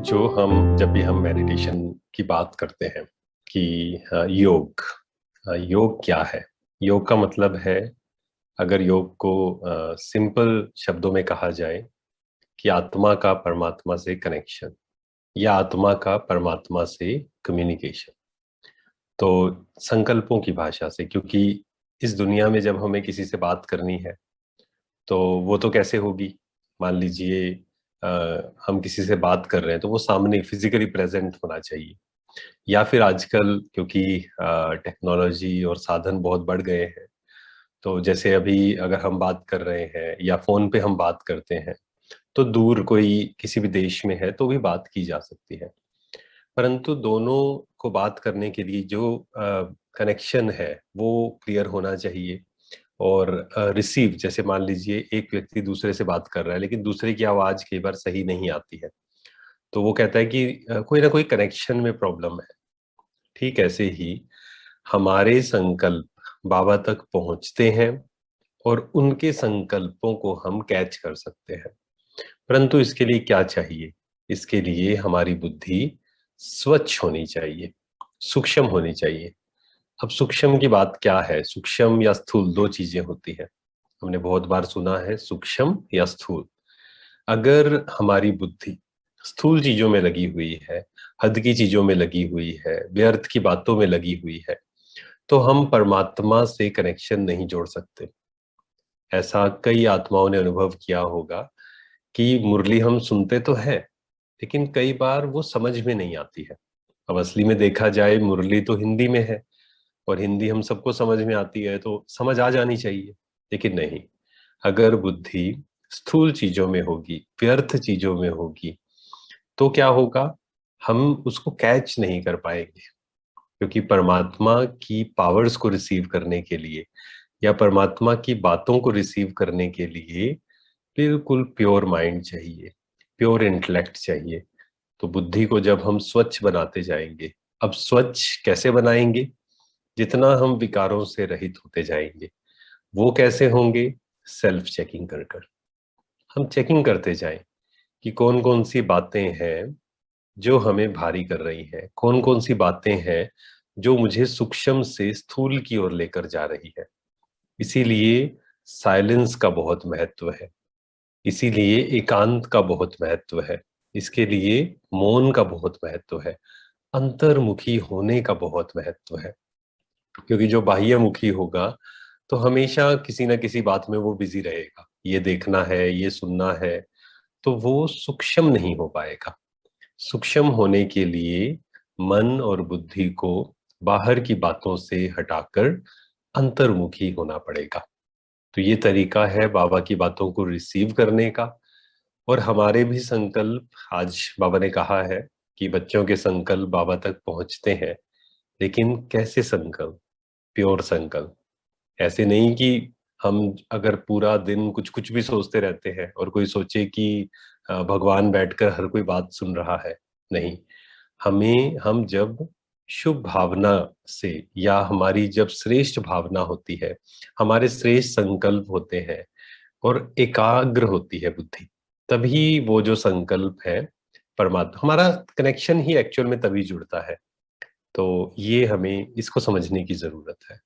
जब भी हम मेडिटेशन की बात करते हैं कि योग क्या है। योग का मतलब है, अगर योग को सिंपल शब्दों में कहा जाए, कि आत्मा का परमात्मा से कनेक्शन या आत्मा का परमात्मा से कम्युनिकेशन। तो संकल्पों की भाषा से, क्योंकि इस दुनिया में जब हमें किसी से बात करनी है तो वो तो कैसे होगी। मान लीजिए हम किसी से बात कर रहे हैं तो वो सामने फिजिकली प्रेजेंट होना चाहिए। या फिर आजकल क्योंकि टेक्नोलॉजी और साधन बहुत बढ़ गए हैं, तो जैसे अभी अगर हम बात कर रहे हैं या फोन पे हम बात करते हैं, तो दूर कोई किसी भी देश में है तो भी बात की जा सकती है। परंतु दोनों को बात करने के लिए जो कनेक्शन है वो क्लियर होना चाहिए। और रिसीव, जैसे मान लीजिए एक व्यक्ति दूसरे से बात कर रहा है लेकिन दूसरे की आवाज कई बार सही नहीं आती है, तो वो कहता है कि कोई ना कोई कनेक्शन में प्रॉब्लम है। ठीक ऐसे ही हमारे संकल्प बाबा तक पहुंचते हैं और उनके संकल्पों को हम कैच कर सकते हैं। परंतु इसके लिए क्या चाहिए? इसके लिए हमारी बुद्धि स्वच्छ होनी चाहिए, सूक्ष्म होनी चाहिए। अब सूक्ष्म की बात क्या है? सूक्ष्म या स्थूल दो चीजें होती है। हमने बहुत बार सुना है सूक्ष्म या स्थूल। अगर हमारी बुद्धि स्थूल चीजों में लगी हुई है, हद की चीजों में लगी हुई है, व्यर्थ की बातों में लगी हुई है, तो हम परमात्मा से कनेक्शन नहीं जोड़ सकते। ऐसा कई आत्माओं ने अनुभव किया होगा कि मुरली हम सुनते तो हैं, लेकिन कई बार वो समझ में नहीं आती है। अब असली में देखा जाए, मुरली तो हिंदी में है और हिंदी हम सबको समझ में आती है, तो समझ आ जानी चाहिए। लेकिन नहीं, अगर बुद्धि स्थूल चीजों में होगी, व्यर्थ चीजों में होगी, तो क्या होगा? हम उसको कैच नहीं कर पाएंगे। क्योंकि परमात्मा की पावर्स को रिसीव करने के लिए या परमात्मा की बातों को रिसीव करने के लिए बिल्कुल प्योर माइंड चाहिए, प्योर इंटेलेक्ट चाहिए। तो बुद्धि को जब हम स्वच्छ बनाते जाएंगे, अब स्वच्छ कैसे बनाएंगे? जितना हम विकारों से रहित होते जाएंगे। वो कैसे होंगे? सेल्फ चेकिंग कर कर हम चेकिंग करते जाएं कि कौन कौन सी बातें हैं जो हमें भारी कर रही है, कौन कौन सी बातें हैं जो मुझे सूक्ष्म से स्थूल की ओर लेकर जा रही है। इसीलिए साइलेंस का बहुत महत्व है, इसीलिए एकांत का बहुत महत्व है, इसके लिए मौन का बहुत महत्व है, अंतर्मुखी होने का बहुत महत्व है। क्योंकि जो बाह्यमुखी होगा तो हमेशा किसी ना किसी बात में वो बिजी रहेगा, ये देखना है, ये सुनना है, तो वो सूक्ष्म नहीं हो पाएगा। सूक्ष्म होने के लिए मन और बुद्धि को बाहर की बातों से हटाकर अंतर्मुखी होना पड़ेगा। तो ये तरीका है बाबा की बातों को रिसीव करने का। और हमारे भी संकल्प, आज बाबा ने कहा है कि बच्चों के संकल्प बाबा तक पहुंचते हैं, लेकिन कैसे संकल्प? प्योर संकल्प। ऐसे नहीं कि हम अगर पूरा दिन कुछ कुछ भी सोचते रहते हैं और कोई सोचे कि भगवान बैठकर हर कोई बात सुन रहा है। नहीं, हम जब शुभ भावना से या हमारी जब श्रेष्ठ भावना होती है, हमारे श्रेष्ठ संकल्प होते हैं और एकाग्र होती है बुद्धि, तभी वो जो संकल्प है, परमात्मा हमारा कनेक्शन ही एक्चुअल में तभी जुड़ता है। तो ये हमें इसको समझने की जरूरत है।